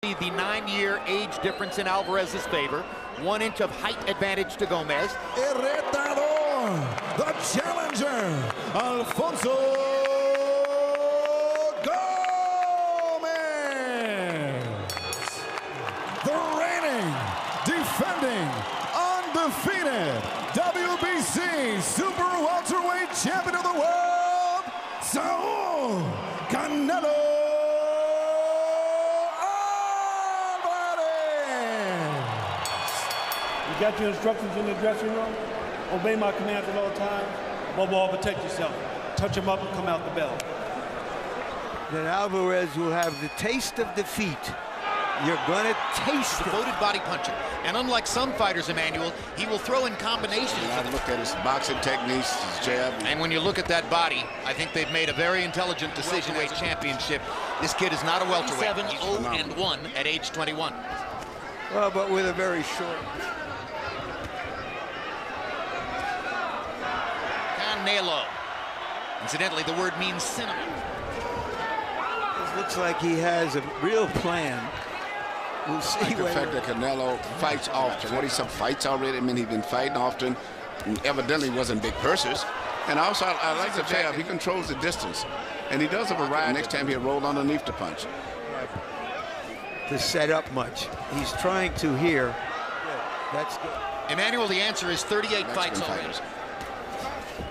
The 9-year age difference in Alvarez's favor. 1 inch of height advantage to Gomez. El retador, the challenger, Alfonso Gomez. The reigning, defending, undefeated WBC Super Welterweight Champion of the World, Saul Canelo Alvarez. You got your instructions in the dressing room? Obey my commands at all times. Above all, protect yourself. Touch him up and come out the bell. That Alvarez will have the taste of defeat. You're gonna taste it. Devoted body puncher. And unlike some fighters, Emmanuel, he will throw in combinations. I've looked at his boxing techniques, his jab. And when you look at that body, I think they've made a very intelligent decision. Weight championship. This kid is not a welterweight. 7-0-1 at age 21. Well, but with a very short. Canelo. Incidentally, the word means cinnamon. It looks like he has a real plan. We'll see. Like the fact that Canelo fights often. 40-some fights already. I mean, he's been fighting often. And evidently wasn't big purses. And also, I like the jab. He controls the distance. And he does have a variety. Next time he'll roll underneath the punch. To set up much. He's trying to here. That's good. Emmanuel, the answer is 38 fights already.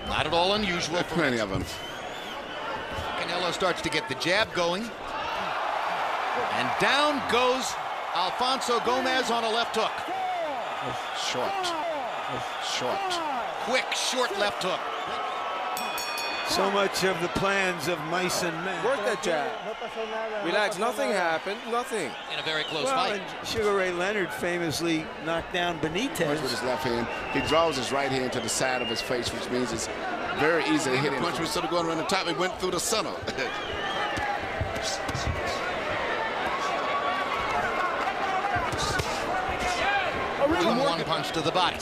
Not at all unusual. Plenty of them. Canelo starts to get the jab going. And down goes Alfonso Gomez on a left hook. Short. Quick, short left hook. So much of the plans of mice and men. Work that jab. Relax, nothing happened, nothing. In a very close Well, fight. and Sugar Ray Leonard famously knocked down Benitez. With his left hand. He draws his right hand to the side of his face, which means it's very easy to hit him. Punch was sort of going around the top. It went through the center. 2-1 punch to the body.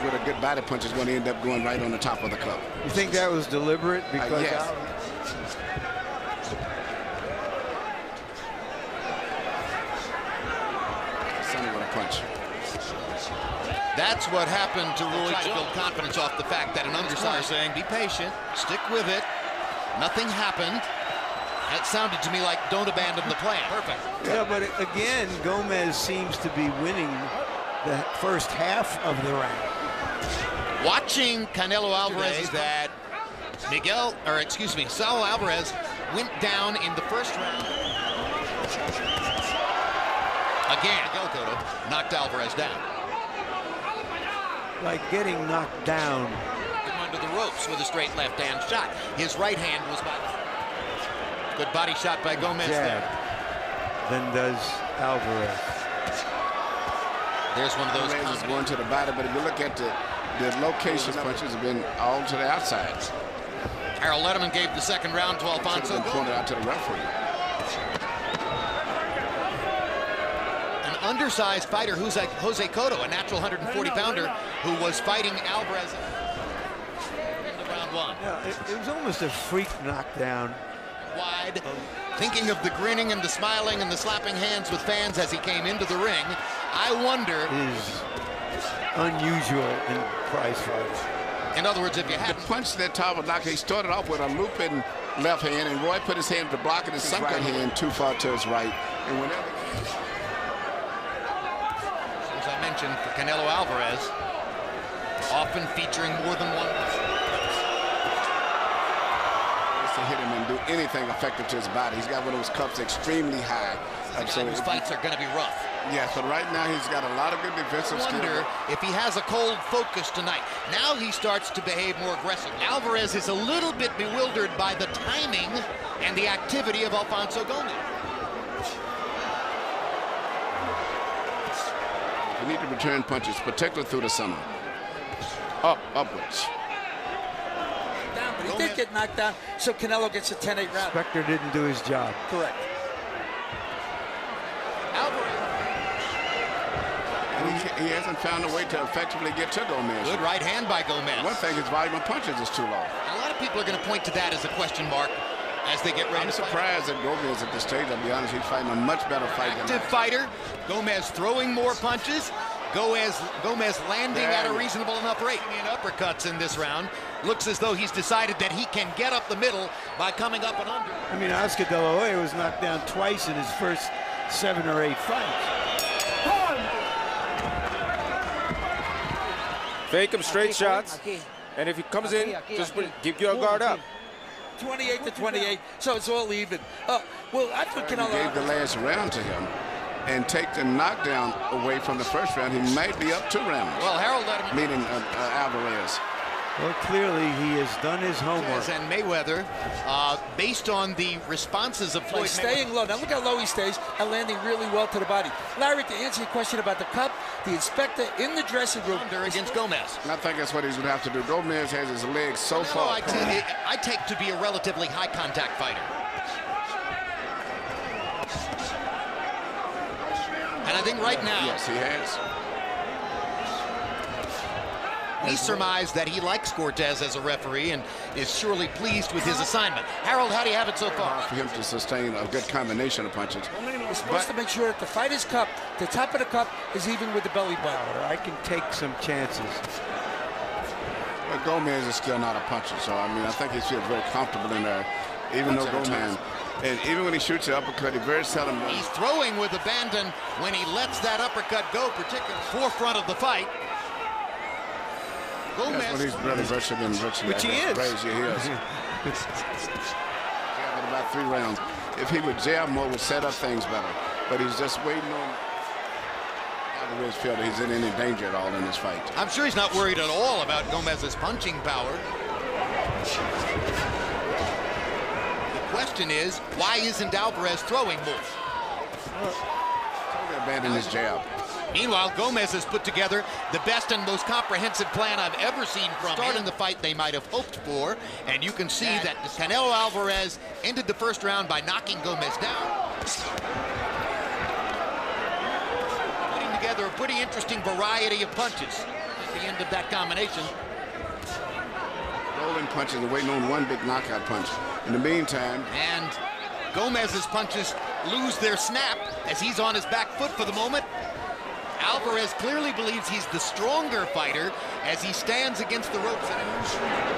With a good body punch is going to end up going right on the top of the club. You think that was deliberate? Because yes. Sonny with a punch. That's what happened to Roy to build confidence off the fact that an undersized saying, be patient, stick with it. Nothing happened. That sounded to me like don't abandon the plan. Perfect. Yeah, but again, Gomez seems to be winning the first half of the round. Watching Canelo Alvarez, that Saul Alvarez went down in the first round. Again, Cotto knocked Alvarez down. Like getting knocked down. Under the ropes with a straight left-hand shot. His right hand was by. Good body shot by Gomez there. Then does Alvarez. There's one of those. Alvarez is going to the body, but if you look at the location, punches have been all to the outside. Harold Letterman gave the second round to Alfonso. Pointed out to the referee. An undersized fighter, Jose Cotto, a natural 140-pounder, who was fighting Alvarez in round 1. Yeah, it was almost a freak knockdown. Wide, thinking of the grinning and the smiling and the slapping hands with fans as he came into the ring. I wonder. Is unusual in prize fights. In other words, if you had the punch that top of knock, he started off with a looping left hand, and Roy put his hand to block it, his right hand too far to his right. And whenever, as I mentioned, for Canelo Alvarez, often featuring more than one. To hit him and do anything effective to his body. He's got one of those cups extremely high. So his fights are going to be rough. Yes, but right now he's got a lot of good defensive skills. I wonder if he has a cold focus tonight. Now he starts to behave more aggressively. Alvarez is a little bit bewildered by the timing and the activity of Alfonso Gomez. We need to return punches, particularly through the center. Upwards. He did get knocked down, so Canelo gets a 10-8 round. Spector didn't do his job. Correct. Alvarez. And he hasn't found a way to effectively get to Gomez. Good right hand by Gomez. One thing, his volume of punches is too low. A lot of people are going to point to that as a question mark. as they get ready. I'm surprised that Gomez at this stage, I'll be honest, he's fighting a much better fight than Active fighter. Gomez throwing more punches. Gomez landing at a reasonable enough rate. In uppercuts in this round. Looks as though he's decided that he can get up the middle by coming up and under. I mean, Oscar De La Hoya was knocked down twice in his first 7 or 8 fights. Fake him straight shots, and if he comes in, just give your guard up. 28-28, so it's all even. Well, I think Canelo gave the last round to him and take the knockdown away from the first round. He might be up 2 rounds. Well, Harold let him. Meaning Alvarez. Well, clearly he has done his homework. And Mayweather, based on the responses of Floyd staying low. Now look how low he stays and landing really well to the body. Larry, to answer your question about the cup, the inspector in the dressing room against Gomez. I think that's what he's going to have to do. Gomez has his legs so far. I take to be a relatively high contact fighter. And I think right now, yes, he has. We surmise that he likes Cortez as a referee and is surely pleased with his assignment. Harold, how do you have it so far? For him to sustain a good combination of punches. He's supposed to make sure that the fighter's cup, the top of the cup, is even with the belly button. I can take some chances. But Gomez is still not a puncher, so I mean, I think he feels very comfortable in there, even though Gomez. And even when he shoots the uppercut, he very seldom does. He's throwing with abandon when he lets that uppercut go, particularly forefront of the fight. Gomez. That's when he's really virtually been Which he is. Crazy, he is. About 3 rounds. If he would jab more, would set up things better. But he's just waiting on Alvarez feel that he's in any danger at all in this fight. I'm sure he's not worried at all about Gomez's punching power. The question is, why isn't Alvarez throwing more? Totally abandoned his jab. Meanwhile, Gomez has put together the best and most comprehensive plan I've ever seen from him. Starting the fight they might have hoped for, and you can see that Canelo Alvarez ended the first round by knocking Gomez down. Putting together a pretty interesting variety of punches at the end of that combination. Rolling punches and waiting on one big knockout punch. In the meantime, and Gomez's punches lose their snap as he's on his back foot for the moment. Alvarez clearly believes he's the stronger fighter as he stands against the ropes.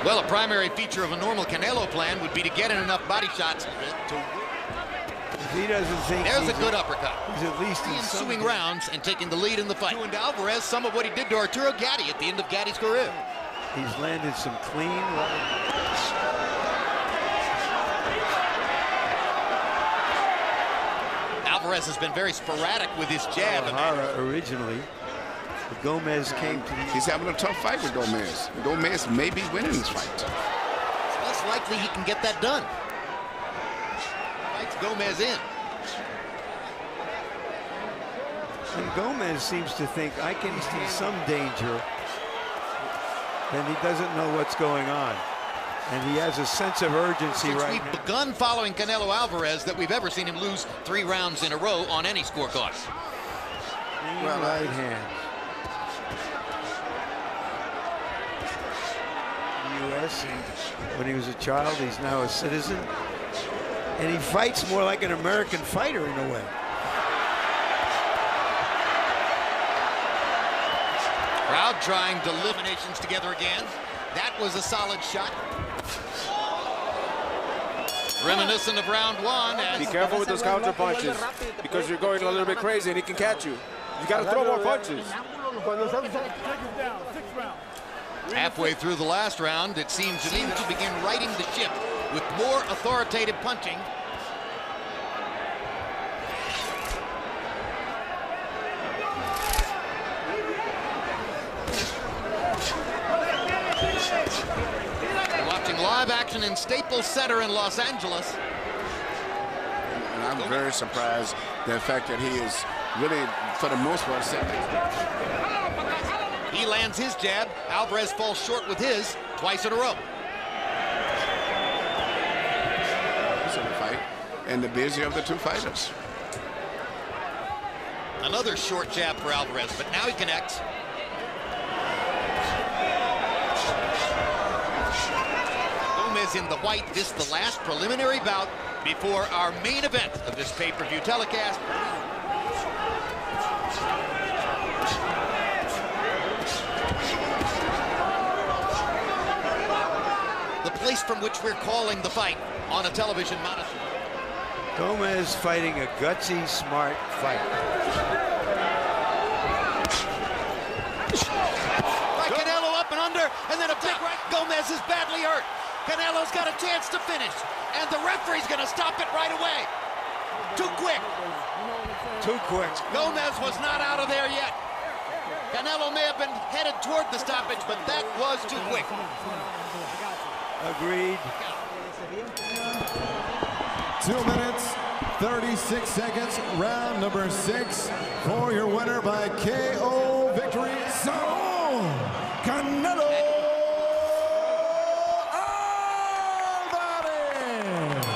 Well, a primary feature of a normal Canelo plan would be to get in enough body shots to win. If he doesn't think there's a good uppercut. He's at least in ensuing rounds and taking the lead in the fight. Doing to Alvarez some of what he did to Arturo Gatti at the end of Gatti's career. He's landed some clean. Alvarez has been very sporadic with his jab. Originally, but Gomez came to. He's having a tough fight with Gomez. Gomez may be winning this fight. It's less likely he can get that done. Fights Gomez in. And Gomez seems to think I can see some danger, and he doesn't know what's going on. And he has a sense of urgency right now. We've begun following Canelo Alvarez that we've ever seen him lose 3 rounds in a row on any scorecard. Well, right hand. The U.S. when he was a child, he's now a citizen. And he fights more like an American fighter in a way. Crowd trying to eliminations together again. That was a solid shot. Reminiscent of round 1. Be careful with those counter punches because you're going a little bit crazy and he can catch you. You got to throw more punches. Halfway through the last round, it seems to begin righting the ship with more authoritative punching. Watching live action in Staples Center in Los Angeles. And I'm very surprised the fact that he is really, for the most part, set. He lands his jab. Alvarez falls short with his twice in a row. This is a fight, and the busier of the 2 fighters. Another short jab for Alvarez, but now he connects. Alvarez in the white. This the last preliminary bout before our main event of this pay-per-view telecast. The place from which we're calling the fight on a television monitor. Gomez fighting a gutsy, smart fight. By Canelo, up and under, and then a big right. Gomez is badly hurt. Canelo's got a chance to finish, and the referee's going to stop it right away. Too quick. Too quick. Gomez was not out of there yet. Canelo may have been headed toward the stoppage, but that was too quick. Agreed. 2 minutes, 36 seconds, round number 6 for your winner by KO victory, Canelo Alvarez.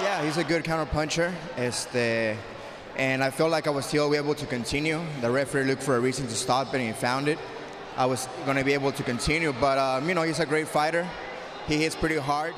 Yeah, he's a good counter puncher. And I felt like I was still able to continue. The referee looked for a reason to stop it and he found it. I was going to be able to continue, but you know, he's a great fighter. He hits pretty hard.